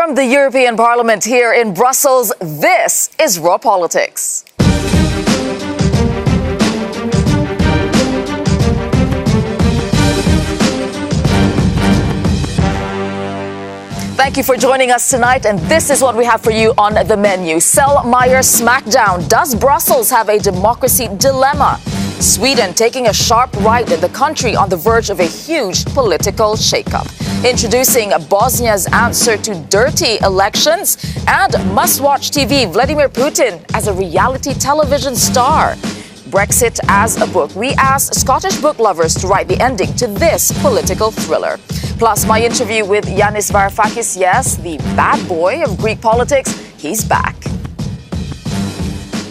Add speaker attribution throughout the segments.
Speaker 1: From the European Parliament here in Brussels, this is Raw Politics. Thank you for joining us tonight, and this is what we have for you on the menu. Selmayr smackdown. Does Brussels have a democracy dilemma? Sweden taking a sharp right in the country on the verge of a huge political shakeup. Introducing Bosnia's answer to dirty elections, and must-watch TV Vladimir Putin as a reality television star. Brexit as a book. We asked Scottish book lovers to write the ending to this political thriller. Plus, my interview with Yanis Varoufakis, yes, the bad boy of Greek politics, he's back.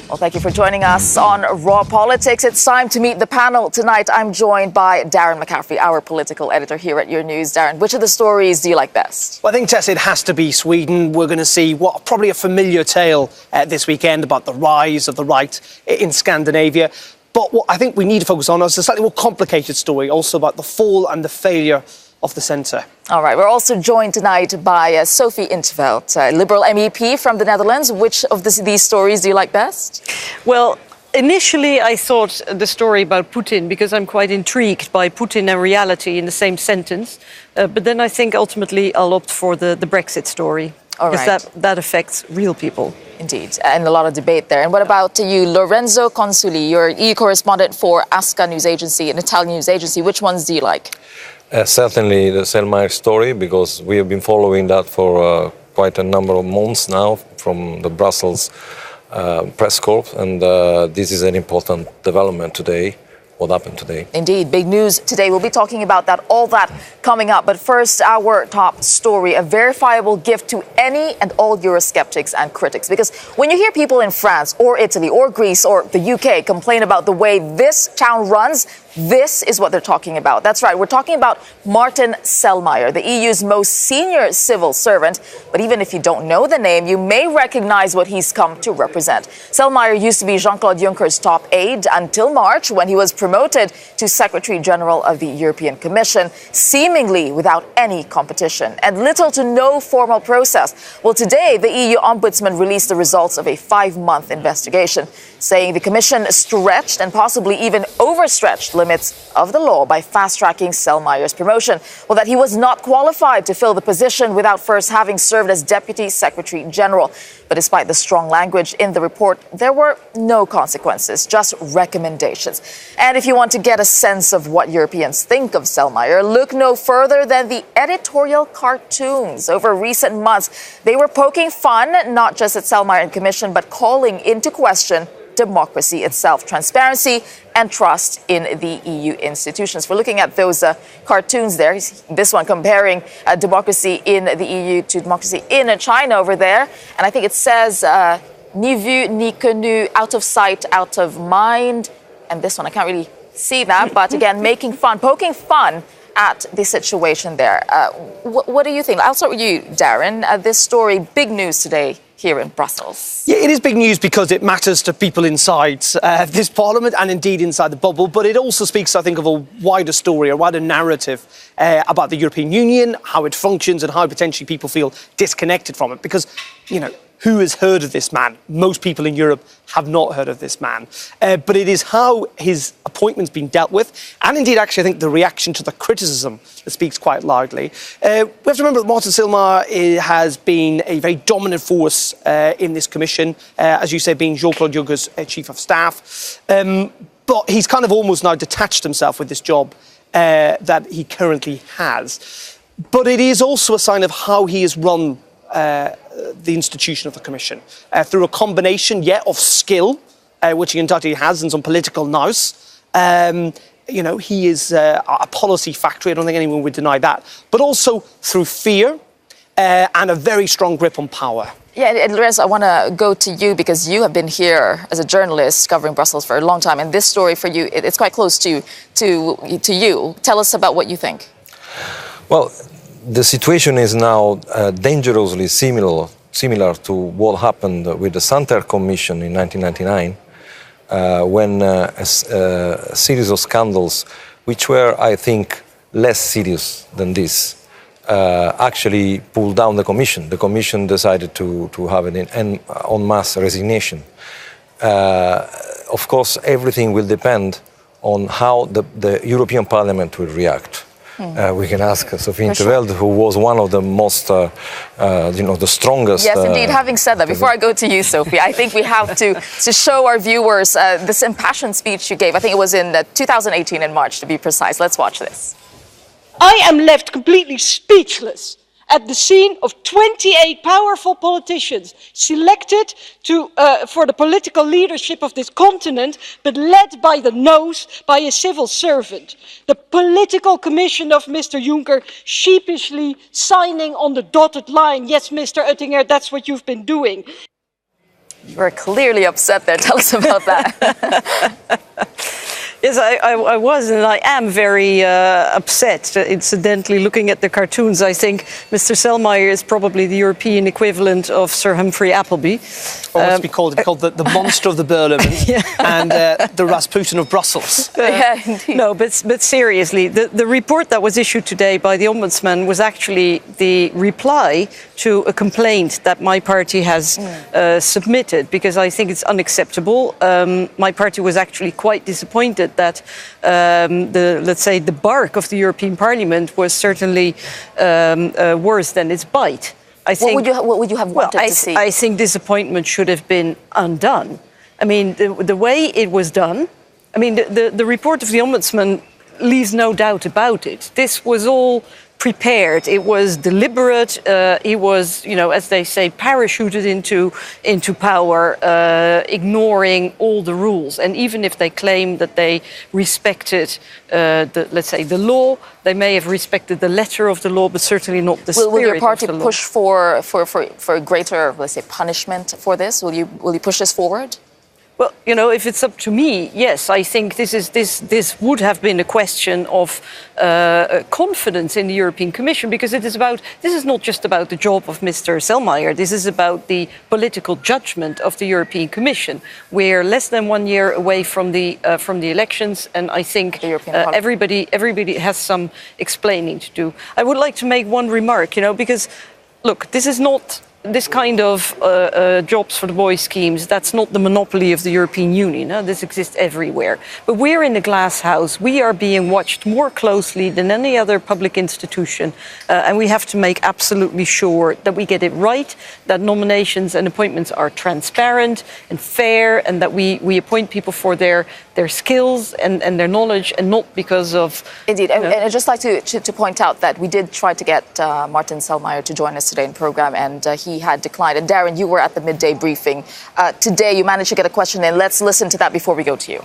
Speaker 1: Well, thank you for joining us on Raw Politics. It's time to meet the panel. Tonight, I'm joined by Darren McCaffrey, our political editor here at Your News. Darren, which of the stories do you like best?
Speaker 2: Well, I think, Tessa, it has to be Sweden. We're going to see what probably a familiar tale this weekend about the rise of the right in Scandinavia. But what I think we need to focus on is a slightly more complicated story, also about the fall and the failure of the centre.
Speaker 1: All right, we're also joined tonight by Sophie in 't Veld, Liberal MEP from the Netherlands. Which of these stories do you like best?
Speaker 3: Well, initially I thought the story about Putin, because I'm quite intrigued by Putin and reality in the same sentence. But then I think ultimately I'll opt for the Brexit story.
Speaker 1: All
Speaker 3: because
Speaker 1: right.
Speaker 3: that affects real people.
Speaker 1: Indeed, and a lot of debate there. And what about you, Lorenzo Consuli? You're EU correspondent for ASCA News Agency, an Italian news agency. Which ones do you like?
Speaker 4: Certainly the Selmayr story, because we have been following that for quite a number of months now from the Brussels press corps, and this is an important development today, what happened today.
Speaker 1: Indeed, big news today. We'll be talking about that, all that coming up. But first, our top story, a verifiable gift to any and all Eurosceptics and critics. Because when you hear people in France or Italy or Greece or the UK complain about the way this town runs, this is what they're talking about. That's right. We're talking about Martin Selmayr, the EU's most senior civil servant. But even if you don't know the name, you may recognize what he's come to represent. Selmayr used to be Jean-Claude Juncker's top aide until March, when he was promoted to Secretary General of the European Commission, seemingly without any competition and little to no formal process. Well, today, the EU Ombudsman released the results of a 5-month investigation, saying the Commission stretched and possibly even overstretched limits of the law by fast-tracking Selmayr's promotion. Well, that he was not qualified to fill the position without first having served as Deputy Secretary General. But despite the strong language in the report, there were no consequences, just recommendations. And if you want to get a sense of what Europeans think of Selmayr, look no further than the editorial cartoons. Over recent months, they were poking fun, not just at Selmayr and Commission, but calling into question democracy itself, transparency and trust in the EU institutions. We're looking at those cartoons there. This one comparing democracy in the EU to democracy in China over there. And I think it says, ni vu, ni connu, out of sight, out of mind. And this one, I can't really see that. But again, making fun, poking fun at the situation there. What do you think? I'll start with you, Darren. This story, big news today here in Brussels.
Speaker 2: Yeah, it is big news because it matters to people inside this parliament and indeed inside the bubble, but it also speaks, I think, of a wider story, a wider narrative about the European Union, how it functions and how potentially people feel disconnected from it. Because, you know, who has heard of this man? Most people in Europe have not heard of this man. But it is how his appointment's been dealt with, and indeed, actually, I think the reaction to the criticism that speaks quite loudly. We have to remember that Martin Selmayr has been a very dominant force in this commission, as you say, being Jean-Claude Juncker's chief of staff. But he's kind of almost now detached himself with this job that he currently has. But it is also a sign of how he has run the institution of the Commission through a combination, of skill, which he undoubtedly has, and some political nous. You know, he is a policy factory. I don't think anyone would deny that. But also through fear and a very strong grip on power.
Speaker 1: Yeah, and Lorenzo, I want to go to you because you have been here as a journalist covering Brussels for a long time. And this story for you, it's quite close to you. Tell us about what you think.
Speaker 4: Well, the situation is now dangerously similar to what happened with the Santer Commission in 1999, when a series of scandals, which were, I think, less serious than this, actually pulled down the Commission. The Commission decided to have an en masse resignation. Of course, everything will depend on how the European Parliament will react. We can ask Sophie in 't Veld, who was one of the most, the strongest.
Speaker 1: Yes, indeed. Having said that, before I go to you, Sophie, I think we have to show our viewers this impassioned speech you gave. I think it was in 2018 in March, to be precise. Let's watch this.
Speaker 5: I am left completely speechless at the scene of 28 powerful politicians selected for the political leadership of this continent, but led by the nose by a civil servant. The political commission of Mr. Juncker sheepishly signing on the dotted line. Yes, Mr. Oettinger, that's what you've been doing.
Speaker 1: You are clearly upset there. Tell us about that.
Speaker 3: Yes, I was and I am very upset. Incidentally, looking at the cartoons, I think Mr. Selmayr is probably the European equivalent of Sir Humphrey Appleby.
Speaker 2: Or what's be called the monster of the Parliament and the Rasputin of Brussels.
Speaker 1: Yeah, indeed.
Speaker 3: No, but seriously, the report that was issued today by the Ombudsman was actually the reply to a complaint that my party has submitted, because I think it's unacceptable. My party was actually quite disappointed that let's say the bark of the European Parliament was certainly worse than its bite. I think,
Speaker 1: what would you have wanted to see?
Speaker 3: I think disappointment should have been undone. I mean, the way it was done, I mean, the report of the Ombudsman leaves no doubt about it. This was all prepared. It was deliberate. It was, as they say, parachuted into power, ignoring all the rules. And even if they claim that they respected, let's say, the law, they may have respected the letter of the law, but certainly not the spirit of the law.
Speaker 1: Will your party push for greater, let's say, punishment for this? Will you push this forward?
Speaker 3: Well, if it's up to me, yes, I think this would have been a question of confidence in the European Commission, because this is not just about the job of Mr. Selmayr. This is about the political judgment of the European Commission. We're less than 1 year away from the elections, and I think everybody has some explaining to do. I would like to make one remark, because look, this is not. This kind of jobs for the boys schemes, that's not the monopoly of the European Union. This exists everywhere. But we're in a glass house. We are being watched more closely than any other public institution. And we have to make absolutely sure that we get it right, that nominations and appointments are transparent and fair, and that we appoint people for their skills and their knowledge, and not because of...
Speaker 1: Indeed. And I'd just like to point out that we did try to get Martin Selmayr to join us today in the program, and he had declined. And Darren, you were at the midday briefing. Today, you managed to get a question in. Let's listen to that before we go to you.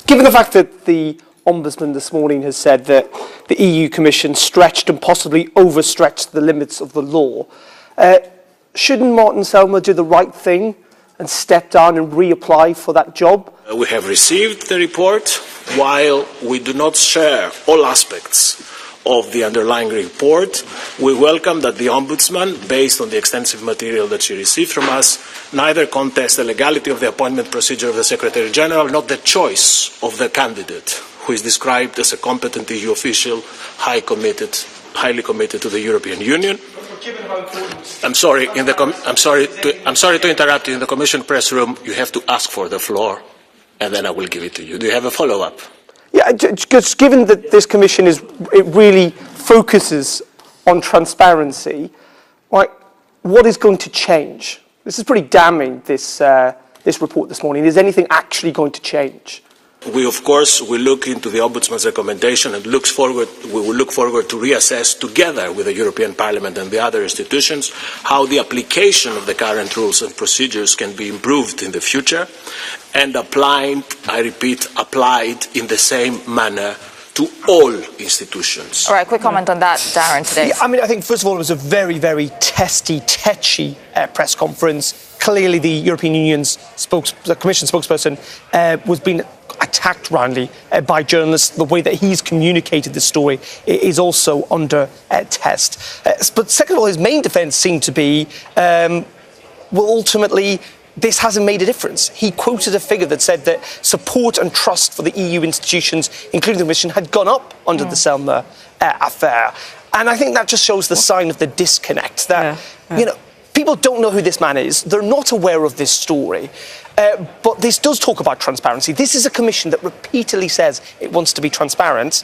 Speaker 2: Given the fact that the Ombudsman this morning has said that the EU Commission stretched and possibly overstretched the limits of the law, shouldn't Martin Selmayr do the right thing and step down and reapply for that job?
Speaker 6: We have received the report. While we do not share all aspects of the underlying report, we welcome that the Ombudsman, based on the extensive material that she received from us, neither contests the legality of the appointment procedure of the Secretary General, nor the choice of the candidate, who is described as a competent EU official, highly committed to the European Union. I'm sorry to interrupt you. In the Commission press room, you have to ask for the floor, and then I will give it to you. Do you have a follow-up?
Speaker 2: Yeah, just given that this commission it really focuses on transparency, right? What is going to change? This is pretty damning. This report this morning. Is anything actually going to change?
Speaker 6: We, of course, will look into the Ombudsman's recommendation and we will look forward to reassess, together with the European Parliament and the other institutions, how the application of the current rules and procedures can be improved in the future and applied, I repeat, applied in the same manner to all institutions.
Speaker 1: All right, quick comment on that, Darren, today.
Speaker 2: Yeah, I mean, I think, first of all, it was a very, very testy, tetchy press conference. Clearly, the European Union's the Commission spokesperson was being attacked roundly by journalists. The way that he's communicated the story is also under test. But second of all, his main defence seemed to be, well, ultimately, this hasn't made a difference. He quoted a figure that said that support and trust for the EU institutions, including the Commission, had gone up under the Selmayr affair. And I think that just shows the sign of the disconnect, that, you know, people don't know who this man is. They're not aware of this story. But this does talk about transparency. This is a commission that repeatedly says it wants to be transparent.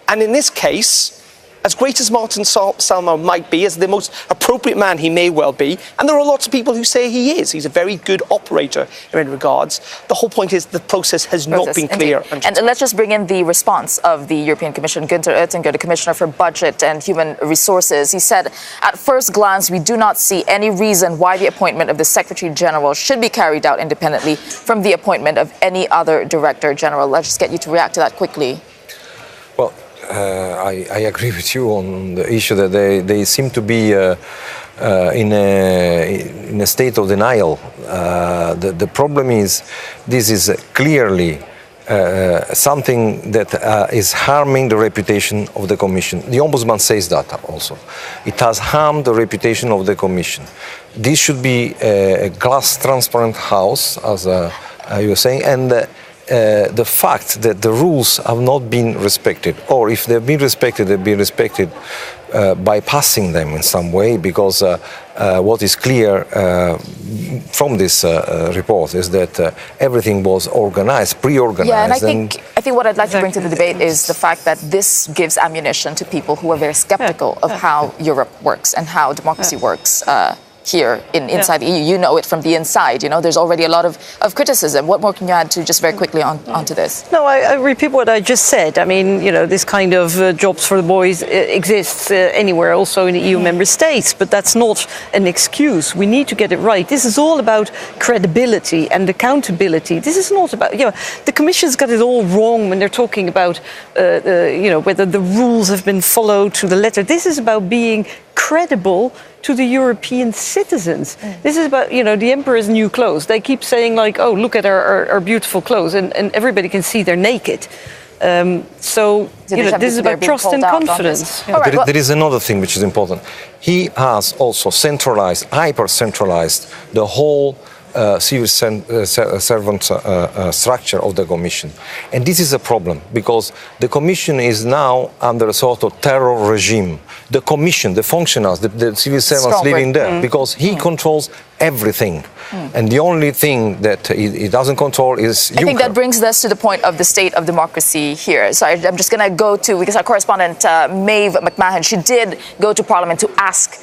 Speaker 2: And in this case, as great as Martin Selmayr might be, as the most appropriate man he may well be, and there are lots of people who say he is. He's a very good operator in many regards. The whole point is the process has not been clear.
Speaker 1: And let's just bring in the response of the European Commission, Günther Oettinger, the Commissioner for Budget and Human Resources. He said, at first glance, we do not see any reason why the appointment of the Secretary General should be carried out independently from the appointment of any other Director General. Let's just get you to react to that quickly.
Speaker 4: Well, I agree with you on the issue that they seem to be in a state of denial. The problem is this is clearly something that is harming the reputation of the Commission. The Ombudsman says that also. It has harmed the reputation of the Commission. This should be a glass transparent house, as you were saying, and the fact that the rules have not been respected, or if they've been respected, they've been respected bypassing them in some way, because what is clear from this report is that everything was organized, pre-organized.
Speaker 1: Yeah, and I think what I'd like to bring to the debate is the fact that this gives ammunition to people who are very skeptical of how Europe works and how democracy works here inside the EU. You know it from the inside. You know, there's already a lot of criticism. What more can you add to just very quickly onto this?
Speaker 3: No, I repeat what I just said. I mean, you know, this kind of jobs for the boys exists anywhere, also in the EU member states, but that's not an excuse. We need to get it right. This is all about credibility and accountability. This is not about, you know, the Commission's got it all wrong when they're talking about, you know, whether the rules have been followed to the letter. This is about being credible to the European citizens. This is about, you know, the emperor's new clothes. They keep saying, like, oh, look at our beautiful clothes, and everybody can see they're naked. So, you know, this is about trust and confidence.
Speaker 4: Yeah. Right, there is another thing which is important. He has also centralized, hyper-centralized the whole civil servant structure of the Commission. And this is a problem, because the Commission is now under a sort of terror regime. The Commission, the functionaries, the civil servants living there, because he controls everything. And the only thing that he doesn't control is Juncker.
Speaker 1: I think that brings us to the point of the state of democracy here. So I'm just going to go to, because our correspondent Maeve McMahon, she did go to Parliament to ask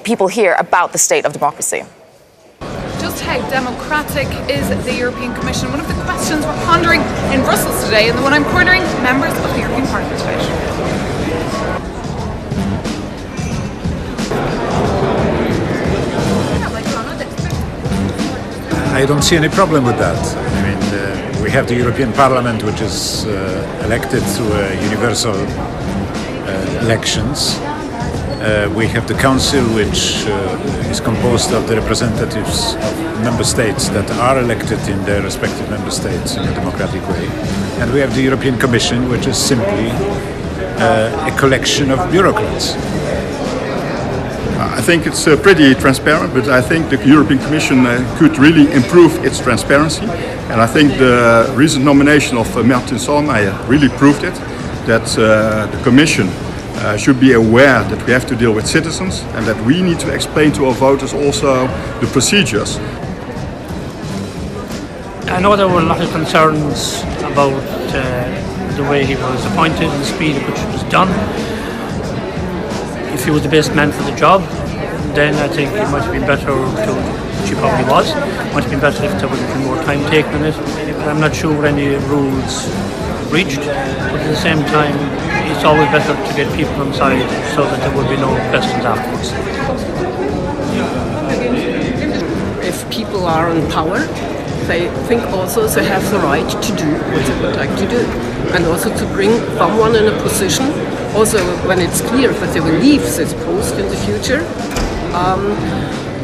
Speaker 1: people here about the state of democracy.
Speaker 7: Just how democratic is the European Commission? One of the questions we're pondering in Brussels today, and the one I'm cornering members of the European Parliament today.
Speaker 8: I don't see any problem with that. I mean, we have the European Parliament, which is elected through universal elections. We have the Council, which is composed of the representatives of member states that are elected in their respective member states in a democratic way. And we have the European Commission, which is simply a collection of bureaucrats.
Speaker 9: I think it's pretty transparent, but I think the European Commission could really improve its transparency. And I think the recent nomination of Martin Selmayr really proved it, that the Commission should be aware that we have to deal with citizens and that we need to explain to our voters also the procedures.
Speaker 10: I know there were a lot of concerns about the way he was appointed and the speed at which it was done. If he was the best man for the job, then I think it might have been better which he probably was. It might have been better if there would have been more time taken on it. But I'm not sure any rules breached. But at the same time, it's always better to get people on side so that there will be no questions afterwards.
Speaker 11: If people are in power, they think also they have the right to do what they would like to do. And also to bring someone in a position, also when it's clear that they will leave this post in the future,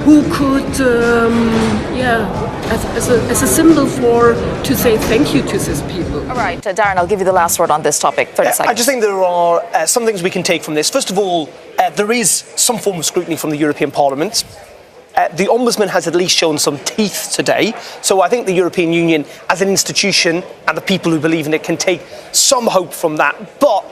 Speaker 11: who could, as a symbol to say thank you to these people.
Speaker 1: All right, Darren, I'll give you the last word on this topic. 30 seconds.
Speaker 2: I just think there are some things we can take from this. First of all, there is some form of scrutiny from the European Parliament. The Ombudsman has at least shown some teeth today. So I think the European Union as an institution and the people who believe in it can take some hope from that. But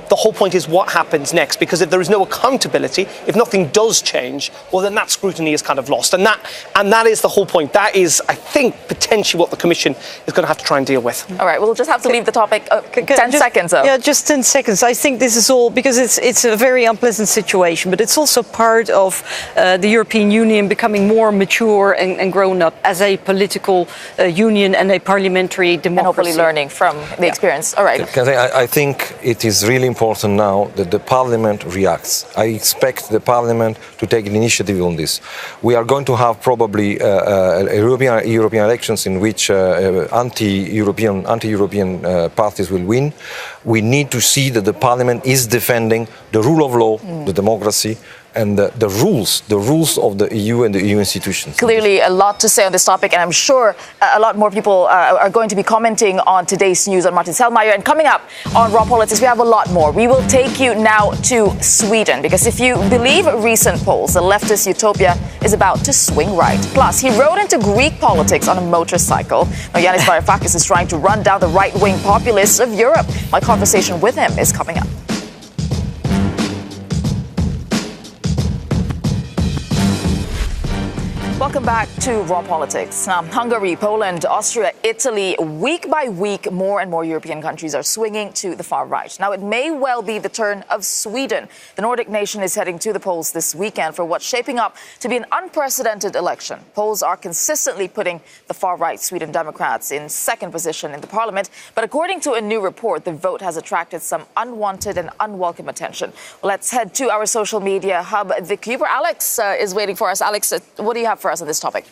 Speaker 2: the whole point is what happens next, because if there is no accountability, if nothing does change, well, then that scrutiny is kind of lost. And that is the whole point. That is, I think, potentially what the Commission is going to have to try and deal with.
Speaker 1: All right, we'll just have to leave the topic 10 seconds.
Speaker 3: Yeah, just 10 seconds. I think this is all because it's a very unpleasant situation, but it's also part of the European Union becoming more mature and grown up as a political union and a parliamentary democracy.
Speaker 1: And hopefully learning from the experience. All right.
Speaker 4: I think it is really important now that the Parliament reacts. I expect the Parliament to take an initiative on this. We are going to have probably European elections in which anti-European parties will win. We need to see that the Parliament is defending the rule of law, the democracy, and the rules of the EU and the EU institutions.
Speaker 1: Clearly a lot to say on this topic, and I'm sure a lot more people are going to be commenting on today's news on Martin Selmayr. And coming up on Raw Politics, we have a lot more. We will take you now to Sweden, because if you believe recent polls, the leftist utopia is about to swing right. Plus, he rode into Greek politics on a motorcycle. Now, Yanis Varoufakis is trying to run down the right-wing populists of Europe. My conversation with him is coming up. Welcome back to Raw Politics. Now, Hungary, Poland, Austria, Italy, week by week, more and more European countries are swinging to the far right. Now, it may well be the turn of Sweden. The Nordic nation is heading to the polls this weekend for what's shaping up to be an unprecedented election. Polls are consistently putting the far right Sweden Democrats in second position in the parliament. But according to a new report, the vote has attracted some unwanted and unwelcome attention. Well, let's head to our social media hub, the Cube, where Alex is waiting for us. Alex, what do you have for us on this topic?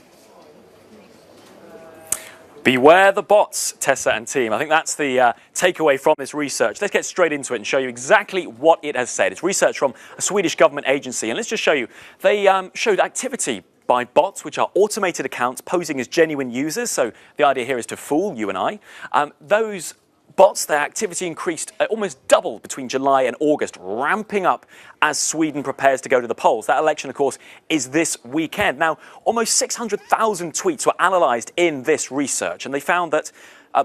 Speaker 12: Beware the bots, Tessa and team. I think that's the takeaway from this research. Let's get straight into it and show you exactly what it has said. It's research from a Swedish government agency. And let's just show you. They showed activity by bots, which are automated accounts posing as genuine users. So the idea here is to fool you and I. Those bots, their activity increased almost double between July and August, ramping up as Sweden prepares to go to the polls. That election, of course, is this weekend. Now, almost 600,000 tweets were analysed in this research, and they found that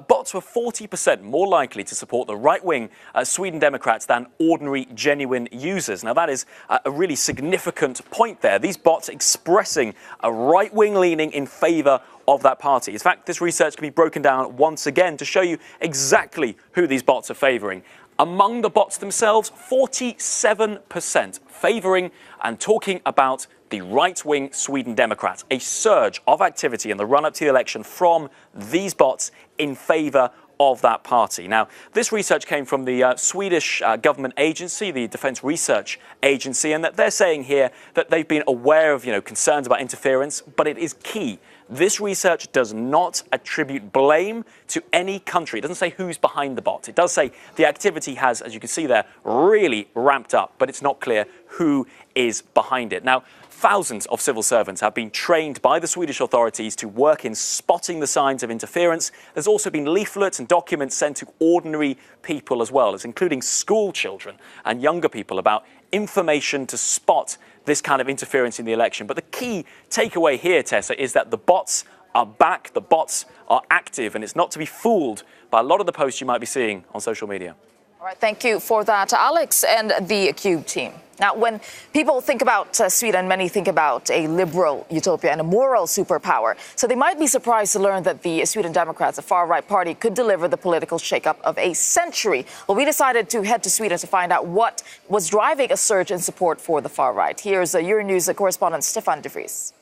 Speaker 12: bots were 40% more likely to support the right-wing Sweden Democrats than ordinary, genuine users. Now, that is a really significant point there. These bots expressing a right-wing leaning in favour of that party. In fact, this research can be broken down once again to show you exactly who these bots are favouring. Among the bots themselves, 47% favouring and talking about the right-wing Sweden Democrats, a surge of activity in the run-up to the election from these bots in favour of that party. Now, this research came from the Swedish government agency, the Defence Research Agency, and that they're saying here that they've been aware of, concerns about interference, but it is key. This research does not attribute blame to any country. It doesn't say who's behind the bot. It does say the activity has, as you can see there, really ramped up, but it's not clear who is behind it. Now, thousands of civil servants have been trained by the Swedish authorities to work in spotting the signs of interference. There's also been leaflets and documents sent to ordinary people as well, as including school children and younger people about information to spot this kind of interference in the election. But the key takeaway here, Tessa, is that the bots are back, the bots are active, and it's not to be fooled by a lot of the posts you might be seeing on social media.
Speaker 1: All right, thank you for that, Alex and the Cube team. Now, when people think about Sweden, many think about a liberal utopia and a moral superpower. So they might be surprised to learn that the Sweden Democrats, a far-right party, could deliver the political shakeup of a century. Well, we decided to head to Sweden to find out what was driving a surge in support for the far-right. Here's Euronews correspondent Stefan de Vries.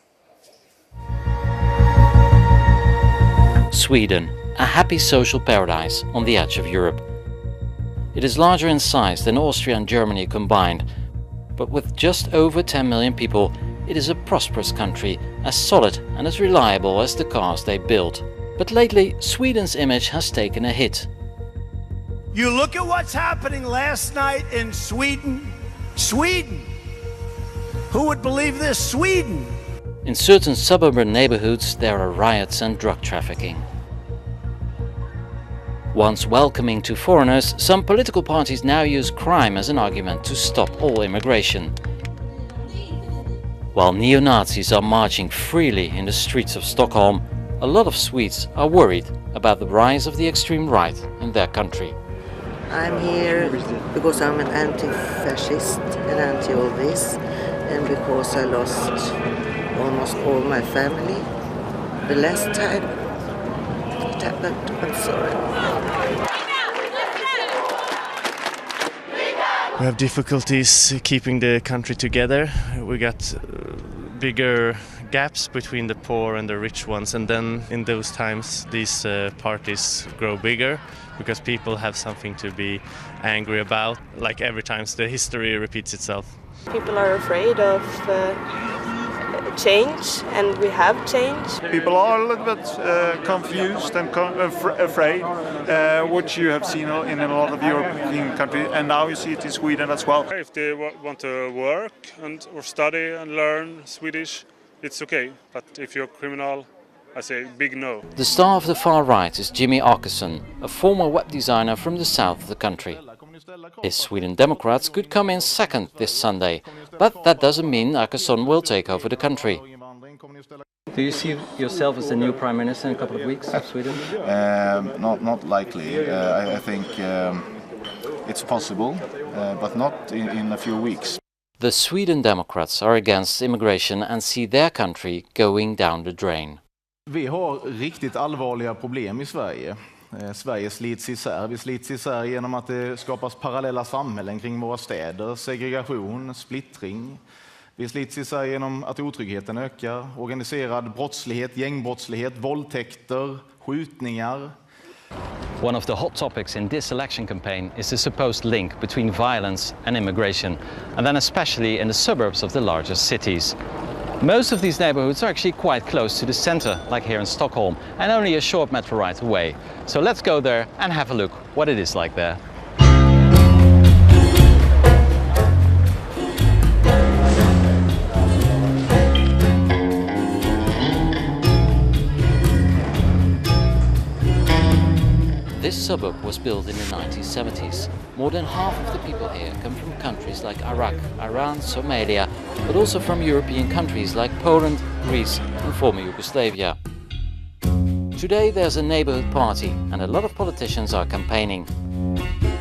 Speaker 13: Sweden, a happy social paradise on the edge of Europe. It is larger in size than Austria and Germany combined, but with just over 10 million people, it is a prosperous country, as solid and as reliable as the cars they build. But lately, Sweden's image has taken a hit.
Speaker 14: You look at what's happening last night in Sweden. Sweden! Who would believe this? Sweden!
Speaker 13: In certain suburban neighborhoods, there are riots and drug trafficking. Once welcoming to foreigners, some political parties now use crime as an argument to stop all immigration. While neo-Nazis are marching freely in the streets of Stockholm, a lot of Swedes are worried about the rise of the extreme right in their country.
Speaker 15: I'm here because I'm an anti-fascist and anti-all this, and because I lost almost all my family. The last time it happened, I'm sorry.
Speaker 16: We have difficulties keeping the country together. We got bigger gaps between the poor and the rich ones, and then in those times these parties grow bigger because people have something to be angry about. Like every time the history repeats itself.
Speaker 17: People are afraid of change, and we have change.
Speaker 18: People are a little bit confused and afraid, which you have seen in a lot of European countries, and now you see it in Sweden as well.
Speaker 19: If they want to work or study and learn Swedish, it's okay. But if you're a criminal, I say big no.
Speaker 13: The star of the far right is Jimmy Åkesson, a former web designer from the south of the country. His Sweden Democrats could come in second this Sunday, but that doesn't mean Åkesson will take over the country.
Speaker 20: Do you see yourself as the new Prime Minister in a couple of weeks of Sweden?
Speaker 21: Not likely. I think it's possible, but not in a few weeks.
Speaker 13: The Sweden Democrats are against immigration and see their country going down the drain.
Speaker 22: Vi har riktigt allvarliga problem i Sverige. Sverige slits isär. Vi slits isär genom att det skapas parallella samhällen kring våra städer, segregation, splittring. Vi slits isär genom att otryggheten ökar, organiserad brottslighet, gängbrottslighet, våldtäkter, skjutningar.
Speaker 20: One of the hot topics in this election campaign is the supposed link between violence and immigration, and then especially in the suburbs of the largest cities. Most of these neighborhoods are actually quite close to the center, like here in Stockholm, and only a short metro ride away. So let's go there and have a look what it is like there.
Speaker 13: This suburb was built in the 1970s. More than half of the people here come from countries like Iraq, Iran, Somalia, but also from European countries like Poland, Greece and former Yugoslavia. Today there's a neighborhood party and a lot of politicians are campaigning.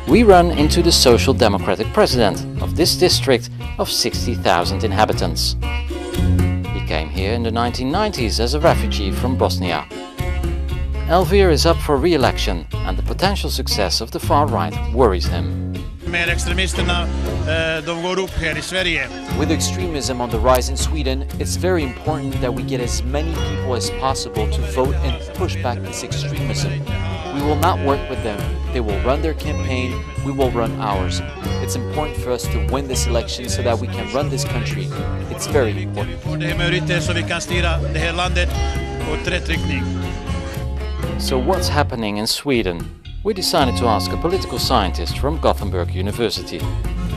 Speaker 13: We run into the Social Democratic president of this district of 60,000 inhabitants. He came here in the 1990s as a refugee from Bosnia. Elvir is up for re-election and the potential success of the far right worries him.
Speaker 23: Med extremisterna, de går upp här i Sverige.
Speaker 24: With extremism on the rise in Sweden, it's very important that we get as many people as possible to vote and push back this extremism. We will not work with them. They will run their campaign, we will run ours. It's important for us to win this election so that we can run this country. It's very important.
Speaker 23: Det är möjligt så vi kan styra det här landet åt rätt riktning.
Speaker 13: So what's happening in Sweden? We decided to ask a political scientist from Gothenburg University.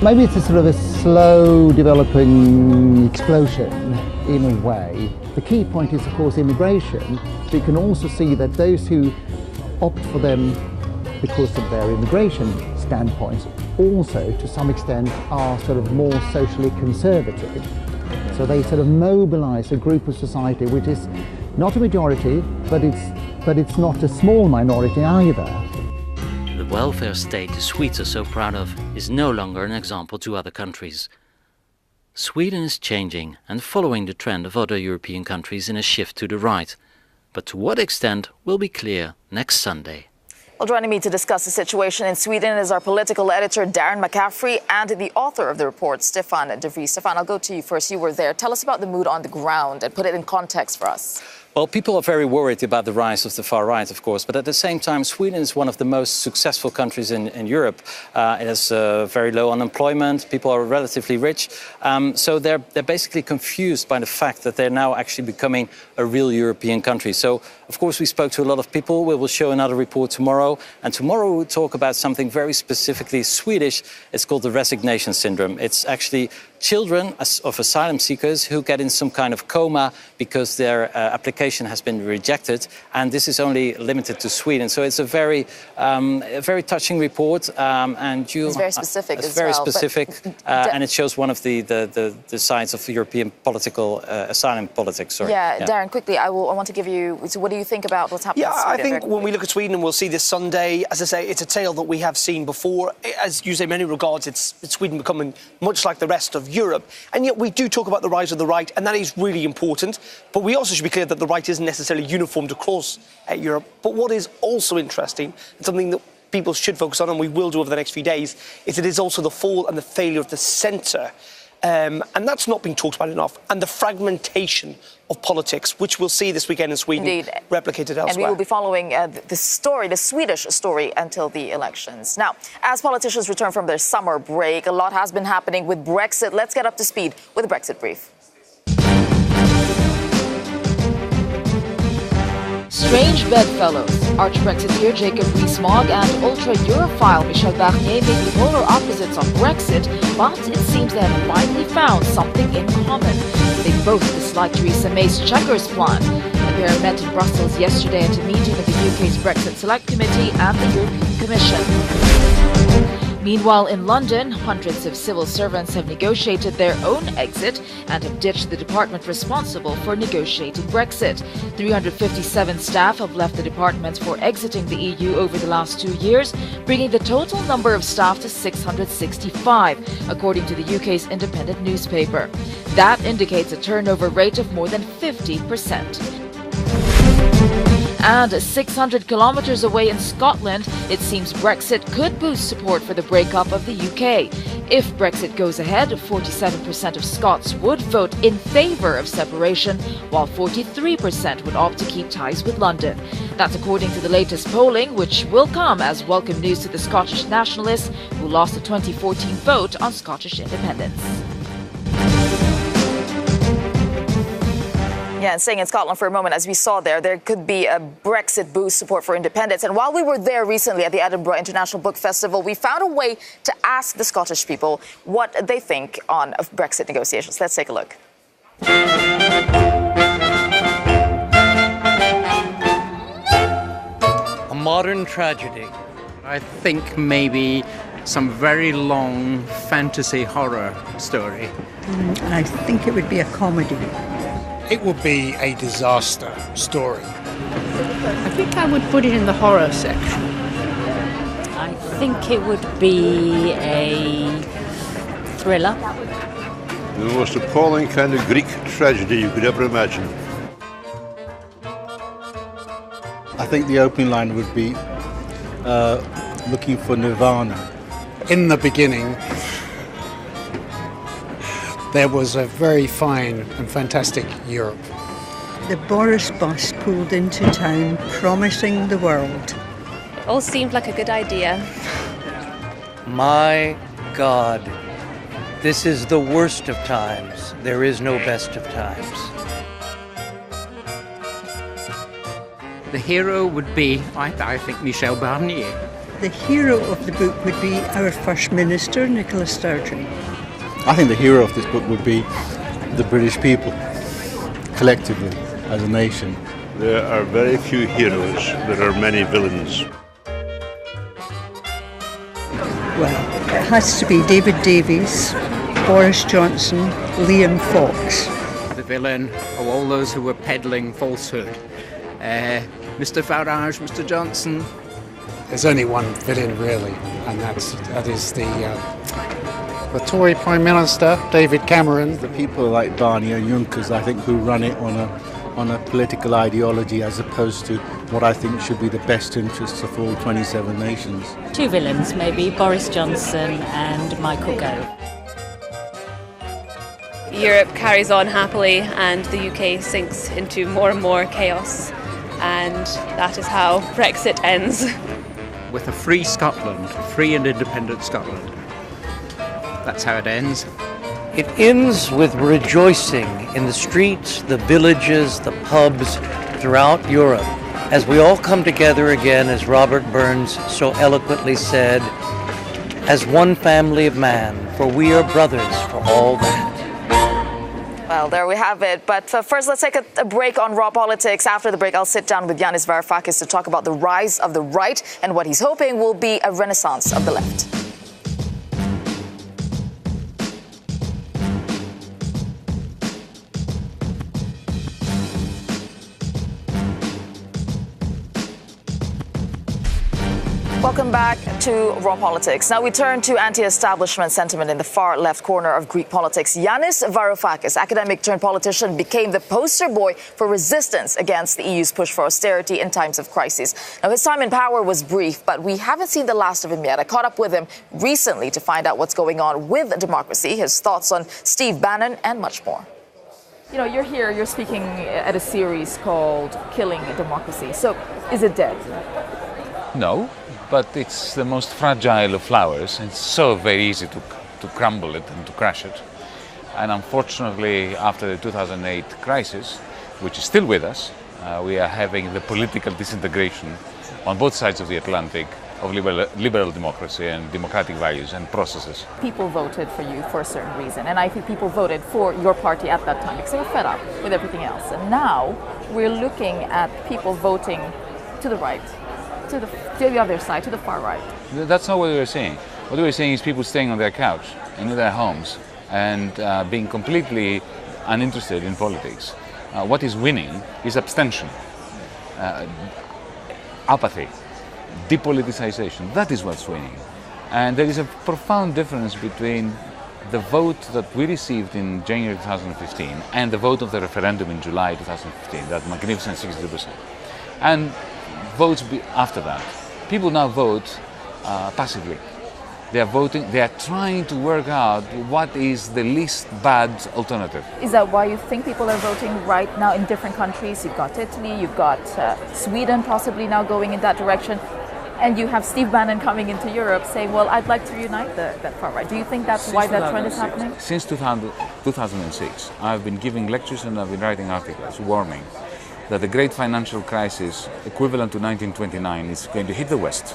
Speaker 25: Maybe it's a sort of a slow developing explosion in a way. The key point is of course immigration. So you can also see that those who opt for them because of their immigration standpoints also to some extent are sort of more socially conservative. So they sort of mobilize a group of society which is not a majority, but it's not a small minority either.
Speaker 13: The welfare state the Swedes are so proud of is no longer an example to other countries. Sweden is changing and following the trend of other European countries in a shift to the right. But to what extent will be clear next Sunday.
Speaker 1: Well, joining me to discuss the situation in Sweden is our political editor, Darren McCaffrey, and the author of the report, Stefan de Vries. Stefan, I'll go to you first. You were there. Tell us about the mood on the ground and put it in context for us.
Speaker 20: Well, people are very worried about the rise of the far right, of course, but at the same time, Sweden is one of the most successful countries in Europe. It has very low unemployment, people are relatively rich, so they're basically confused by the fact that they're now actually becoming a real European country. So, of course, we spoke to a lot of people. We will show another report tomorrow, and tomorrow we'll talk about something very specifically Swedish. It's called the resignation syndrome. It's actually children of asylum seekers who get in some kind of coma because their application has been rejected, and this is only limited to Sweden. So it's a very touching report, and
Speaker 1: it's very specific.
Speaker 20: It's very specific, and it shows one of the sides of European political asylum politics. Sorry.
Speaker 1: Yeah, Darren, quickly, I want to give you. So, what do you think about what's happening?
Speaker 2: Yeah,
Speaker 1: in Sweden?
Speaker 2: I think when we look at Sweden, and we'll see this Sunday, as I say, it's a tale that we have seen before. As you say, in many regards, it's Sweden becoming much like the rest of Europe. And yet we do talk about the rise of the right, and that is really important. But we also should be clear that the right isn't necessarily uniformed across Europe. But what is also interesting, and something that people should focus on, and we will do over the next few days, is it is also the fall and the failure of the centre. And that's not being talked about enough. And the fragmentation of politics, which we'll see this weekend in Sweden, replicated elsewhere.
Speaker 1: And we will be following the Swedish story, until the elections. Now, as politicians return from their summer break, a lot has been happening with Brexit. Let's get up to speed with a Brexit brief. Strange bedfellows. Arch-Brexiteer Jacob Rees-Mogg and ultra-Europhile Michel Barnier may be polar opposites on Brexit, but it seems they have finally found something in common. They both dislike Theresa May's Chequers plan. The pair met in Brussels yesterday at a meeting of the UK's Brexit Select Committee and the European Commission. Meanwhile, in London, hundreds of civil servants have negotiated their own exit and have ditched the department responsible for negotiating Brexit. 357 staff have left the department for exiting the EU over the last 2 years, bringing the total number of staff to 665, according to the UK's independent newspaper. That indicates a turnover rate of more than 50%. And 600 kilometres away in Scotland, it seems Brexit could boost support for the breakup of the UK. If Brexit goes ahead, 47% of Scots would vote in favour of separation, while 43% would opt to keep ties with London. That's according to the latest polling, which will come as welcome news to the Scottish nationalists who lost the 2014 vote on Scottish independence. Yeah, and staying in Scotland for a moment, as we saw there could be a Brexit boost support for independence. And while we were there recently at the Edinburgh International Book Festival, we found a way to ask the Scottish people what they think on Brexit negotiations. Let's take a look.
Speaker 5: A modern tragedy. I think maybe some very long fantasy horror story.
Speaker 6: I think it would be a comedy.
Speaker 7: It would be a disaster story.
Speaker 8: I think I would put it in the horror section.
Speaker 9: I think it would be a thriller.
Speaker 26: The most appalling kind of Greek tragedy you could ever imagine.
Speaker 27: I think the opening line would be looking for Nirvana.
Speaker 7: In the beginning, there was a very fine and fantastic Europe.
Speaker 6: The Boris bus pulled into town, promising the world.
Speaker 28: It all seemed like a good idea.
Speaker 5: My God, this is the worst of times. There is no best of times.
Speaker 8: The hero would be, I think, Michel Barnier.
Speaker 6: The hero of the book would be our First Minister, Nicola Sturgeon.
Speaker 27: I think the hero of this book would be the British people, collectively, as a nation.
Speaker 26: There are very few heroes, there are many villains.
Speaker 6: Well, it has to be David Davies, Boris Johnson, Liam Fox.
Speaker 8: The villain of all those who were peddling falsehood. Mr. Farage, Mr. Johnson.
Speaker 7: There's only one villain really, and that is the Tory Prime Minister, David Cameron.
Speaker 27: The people like Barnier and Junckers, I think, who run it on a political ideology as opposed to what I think should be the best interests of all 27 nations.
Speaker 9: Two villains, maybe, Boris Johnson and Michael Gove.
Speaker 28: Europe carries on happily and the UK sinks into more and more chaos. And that is how Brexit ends.
Speaker 8: With a free Scotland, free and independent Scotland. That's how it ends.
Speaker 5: It ends with rejoicing in the streets, the villages, the pubs throughout Europe, as we all come together again, as Robert Burns so eloquently said, as one family of man, for we are brothers, for
Speaker 24: for all that.
Speaker 1: Well, there we have it. But first, let's take a break on Raw Politics. After the break, I'll sit down with Yanis Varoufakis to talk about the rise of the right and what he's hoping will be a renaissance of the left. Welcome back to Raw Politics. Now we turn to anti-establishment sentiment in the far left corner of Greek politics. Yanis Varoufakis, academic turned politician, became the poster boy for resistance against the EU's push for austerity in times of crisis. Now his time in power was brief, but we haven't seen the last of him yet. I caught up with him recently to find out what's going on with democracy, his thoughts on Steve Bannon, and much more. You know, you're here, you're speaking at a series called Killing Democracy. So is it dead?
Speaker 3: No. But it's the most fragile of flowers. It's so very easy to crumble it and to crush it. And unfortunately, after the 2008 crisis, which is still with us, we are having the political disintegration on both sides of the Atlantic of liberal democracy and democratic values and processes.
Speaker 1: People voted for you for a certain reason, and I think people voted for your party at that time because they were fed up with everything else. And now we're looking at people voting to the right, to the other side, to the far right.
Speaker 3: That's not what we're saying. What we're saying is people staying on their couch and in their homes and being completely uninterested in politics. What is winning is abstention, apathy, depoliticization. That is what's winning. And there is a profound difference between the vote that we received in January 2015 and the vote of the referendum in July 2015, that magnificent 62%. And votes after that. People now vote passively. They are voting, they are trying to work out what is the least bad alternative.
Speaker 1: Is that why you think people are voting right now in different countries? You've got Italy, you've got Sweden possibly now going in that direction, and you have Steve Bannon coming into Europe saying, well, I'd like to reunite that far right. Do you think that's why that trend is happening?
Speaker 3: Since 2006, I've been giving lectures and I've been writing articles warning that the great financial crisis, equivalent to 1929, is going to hit the West.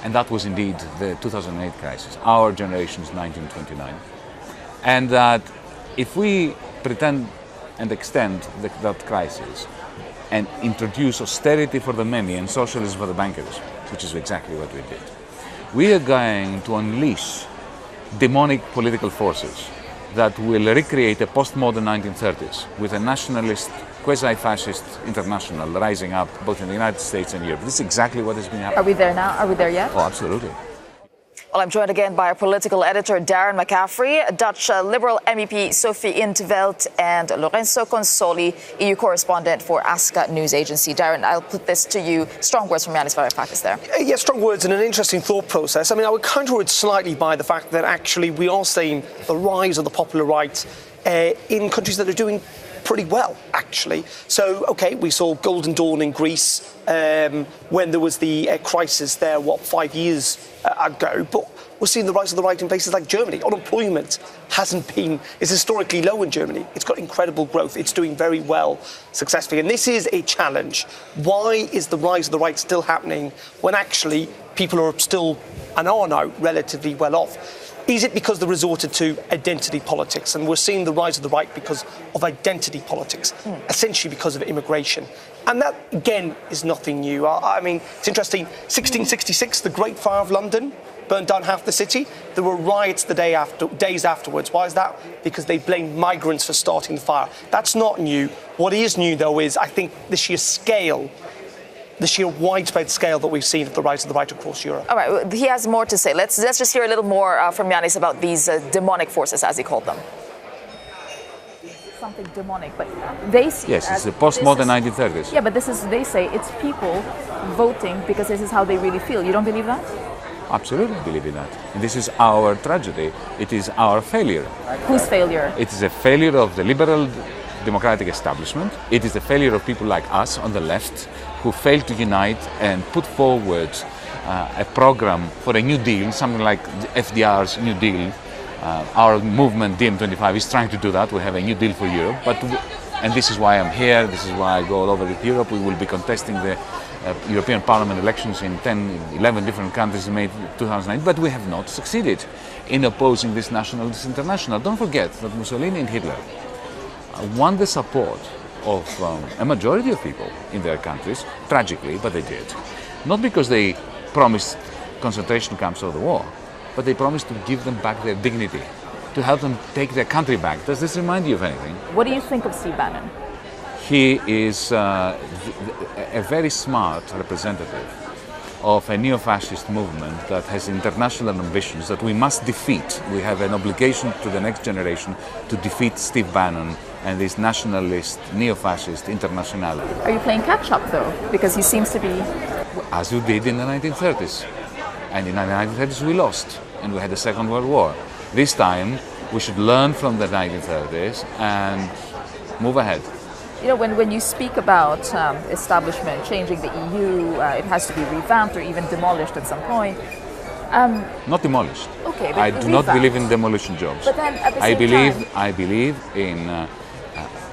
Speaker 3: And that was indeed the 2008 crisis, our generation's 1929. And that if we pretend and extend that crisis and introduce austerity for the many and socialism for the bankers, which is exactly what we did, we are going to unleash demonic political forces that will recreate a postmodern 1930s with a nationalist, quasi-fascist international rising up both in the United States and Europe. This is exactly what has been happening.
Speaker 1: Are we there now? Are we there yet?
Speaker 3: Oh, absolutely.
Speaker 1: Well, I'm joined again by our political editor, Darren McCaffrey, Dutch Liberal MEP Sophie in 't Veld, and Lorenzo Consoli, EU correspondent for ASCA News Agency. Darren, I'll put this to you. Strong words from Yanis Varoufakis there.
Speaker 2: Yeah, strong words and an interesting thought process. I mean, I would counter it slightly by the fact that actually we are seeing the rise of the popular right in countries that are doing pretty well, actually. So, OK, we saw Golden Dawn in Greece when there was the crisis there, 5 years ago. But we're seeing the rise of the right in places like Germany. Unemployment is historically low in Germany. It's got incredible growth. It's doing very well successfully. And this is a challenge. Why is the rise of the right still happening when actually people are still, and are now, relatively well off? Is it because they resorted to identity politics? And we're seeing the rise of the right because of identity politics, essentially because of immigration. And that, again, is nothing new. I mean, it's interesting. 1666, the Great Fire of London burned down half the city. There were riots the days afterwards. Why is that? Because they blamed migrants for starting the fire. That's not new. What is new, though, is, I think, the sheer scale, the sheer widespread scale that we've seen of the rise of the right across Europe.
Speaker 1: All right, he has more to say. Let's just hear a little more from Yanis about these demonic forces, as he called them. Something demonic, but they see
Speaker 3: yes, it's the postmodern 1930s.
Speaker 1: Yeah, but they say it's people voting because this is how they really feel. You don't believe that?
Speaker 3: Absolutely believe in that. And this is our tragedy. It is our failure.
Speaker 1: Whose failure?
Speaker 3: It is a failure of the liberal democratic establishment. It is the failure of people like us on the left who failed to unite and put forward a program for a New Deal, something like FDR's New Deal. Our movement, DiEM25, is trying to do that. We have a New Deal for Europe. But And this is why I'm here, this is why I go all over Europe. We will be contesting the European Parliament elections in 11 different countries in May 2009, but we have not succeeded in opposing this national, this international. Don't forget that Mussolini and Hitler won the support of a majority of people in their countries, tragically, but they did. Not because they promised concentration camps or the war, but they promised to give them back their dignity, to help them take their country back. Does this remind you of anything?
Speaker 1: What do you think of Steve Bannon?
Speaker 3: He is a very smart representative of a neo-fascist movement that has international ambitions that we must defeat. We have an obligation to the next generation to defeat Steve Bannon and this nationalist, neo-fascist internationality.
Speaker 1: Are you playing catch-up, though? Because he seems to be...
Speaker 3: As you did in the 1930s. And in the 1930s we lost, and we had the Second World War. This time, we should learn from the 1930s and move ahead.
Speaker 1: You know, when you speak about establishment, changing the EU, it has to be revamped or even demolished at some point.
Speaker 3: Not demolished.
Speaker 1: Okay, but
Speaker 3: I do not believe in demolition jobs.
Speaker 1: But then at the same time,
Speaker 3: I believe in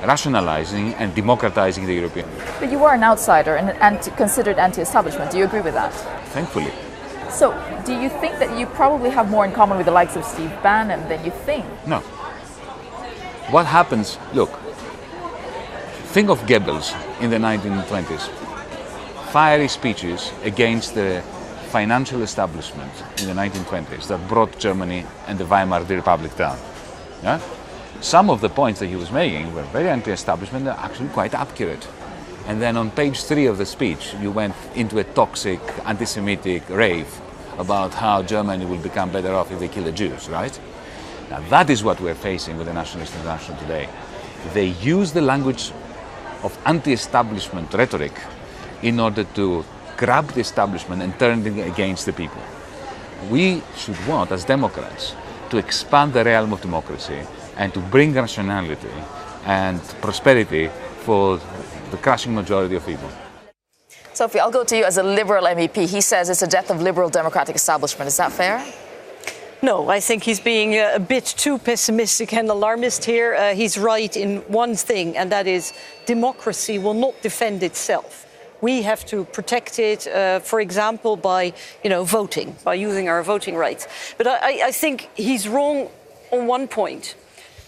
Speaker 3: rationalizing and democratizing the European Union.
Speaker 1: But you are an outsider and considered anti-establishment. Do you agree with that?
Speaker 3: Thankfully.
Speaker 1: So, do you think that you probably have more in common with the likes of Steve Bannon than you think?
Speaker 3: No. What happens, look, think of Goebbels in the 1920s. Fiery speeches against the financial establishment in the 1920s that brought Germany and the Weimar Republic down. Yeah? Some of the points that he was making were very anti-establishment and actually quite accurate. And then on page 3 of the speech, you went into a toxic, anti-Semitic rave about how Germany will become better off if they kill the Jews, right? Now that is what we're facing with the Nationalist International today. They use the language of anti-establishment rhetoric in order to grab the establishment and turn it against the people. We should want, as Democrats, to expand the realm of democracy and to bring rationality and prosperity for the crushing majority of people.
Speaker 1: Sophie, I'll go to you as a Liberal MEP. He says it's a death of liberal democratic establishment. Is that fair?
Speaker 4: No, I think he's being a bit too pessimistic and alarmist here. He's right in one thing, and that is democracy will not defend itself. We have to protect it, for example, by voting, by using our voting rights. But I think he's wrong on one point.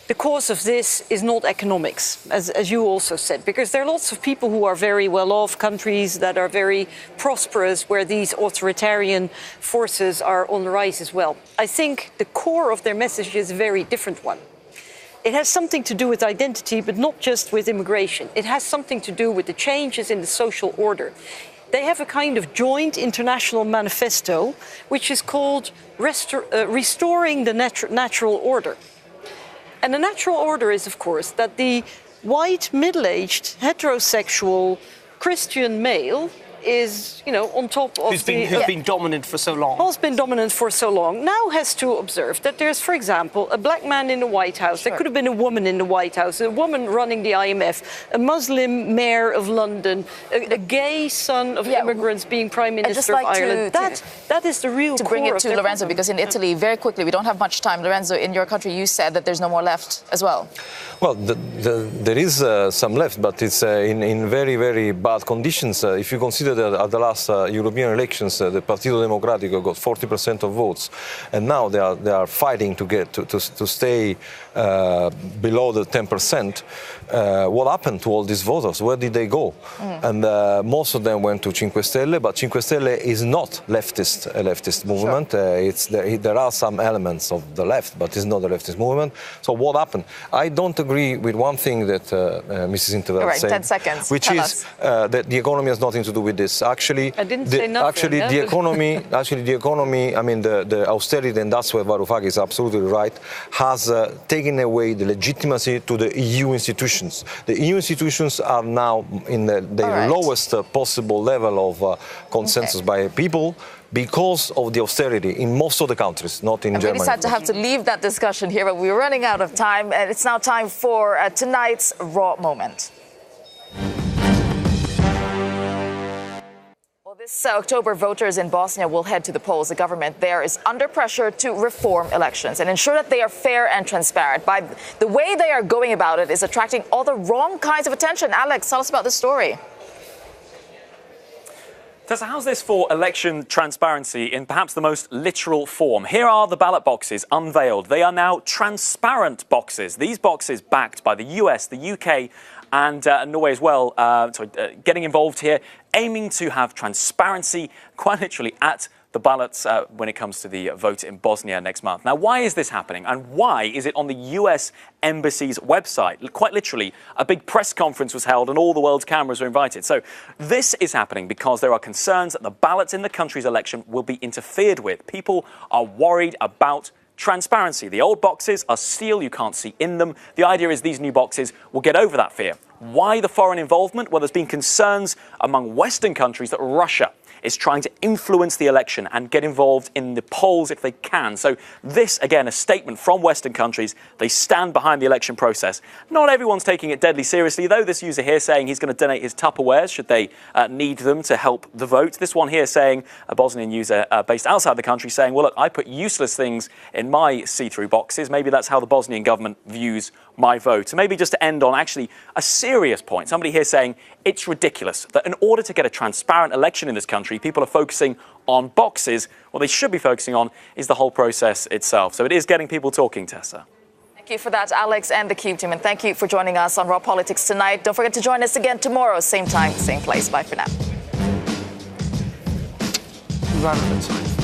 Speaker 4: The cause of this is not economics, as you also said, because there are lots of people who are very well off, countries that are very prosperous, where these authoritarian forces are on the rise as well. I think the core of their message is a very different one. It has something to do with identity, but not just with immigration. It has something to do with the changes in the social order. They have a kind of joint international manifesto, which is called Restoring the Natural Order. And the natural order is, of course, that the white, middle-aged, heterosexual Christian male is, on top of
Speaker 2: who's been dominant for so long.
Speaker 4: Has been dominant for so long. Now has to observe that there's, for example, a black man in the White House. Sure. There could have been a woman in the White House, a woman running the IMF, a Muslim mayor of London, a gay son of immigrants being prime minister of Ireland. That is the real
Speaker 1: to
Speaker 4: core
Speaker 1: bring it
Speaker 4: of
Speaker 1: to Lorenzo, because in Italy, very quickly, we don't have much time. Lorenzo, in your country, you said that there's no more left as well.
Speaker 10: Well, there is some left, but it's in very, very bad conditions. If you consider that at the last European elections, the Partito Democratico got 40% of votes, and now they are fighting to get to stay below the 10%. What happened to all these voters? Where did they go? And most of them went to Cinque Stelle, but Cinque Stelle is not a leftist movement. Sure. There are some elements of the left, but it's not a leftist movement. So what happened? I don't agree with one thing that Mrs. Intervelt said,
Speaker 1: 10 seconds.
Speaker 10: Which is that the economy has nothing to do with this. Actually,
Speaker 4: I didn't say nothing.
Speaker 10: Actually, the economy. I mean, the austerity, and that's where Varoufakis is absolutely right, has taken away the legitimacy to the EU institutions. The EU institutions are now in the lowest possible level of consensus by people because of the austerity in most of the countries, not in Germany.
Speaker 1: I'm really sad to have to leave that discussion here, but we're running out of time, and it's now time for tonight's Raw Moment. This October, voters in Bosnia will head to the polls. The government there is under pressure to reform elections and ensure that they are fair and transparent. By the way they are going about it is attracting all the wrong kinds of attention. Alex, tell us about this story.
Speaker 11: Tessa, how's this for election transparency in perhaps the most literal form? Here are the ballot boxes unveiled. They are now transparent boxes. These boxes backed by the US, the UK and Norway as well, getting involved here, aiming to have transparency quite literally at the ballots when it comes to the vote in Bosnia next month. Now, why is this happening? And why is it on the US Embassy's website? Quite literally, a big press conference was held and all the world's cameras were invited. So this is happening because there are concerns that the ballots in the country's election will be interfered with. People are worried about transparency. The old boxes are steel, you can't see in them. The idea is these new boxes will get over that fear. Why the foreign involvement? Well, there's been concerns among Western countries that Russia is trying to influence the election and get involved in the polls if they can. So this, again, a statement from Western countries. They stand behind the election process. Not everyone's taking it deadly seriously, though. This user here saying he's going to donate his Tupperwares should they need them to help the vote. This one here saying, a Bosnian user based outside the country, saying, well, look, I put useless things in my see-through boxes. Maybe that's how the Bosnian government views my vote. And maybe just to end on actually a serious point, somebody here saying it's ridiculous that in order to get a transparent election in this country, people are focusing on boxes. What they should be focusing on is the whole process itself. So it is getting people talking, Tessa.
Speaker 1: Thank you for that, Alex and the Cube team. And thank you for joining us on Raw Politics tonight. Don't forget to join us again tomorrow, same time, same place. Bye for now.
Speaker 2: Relevant.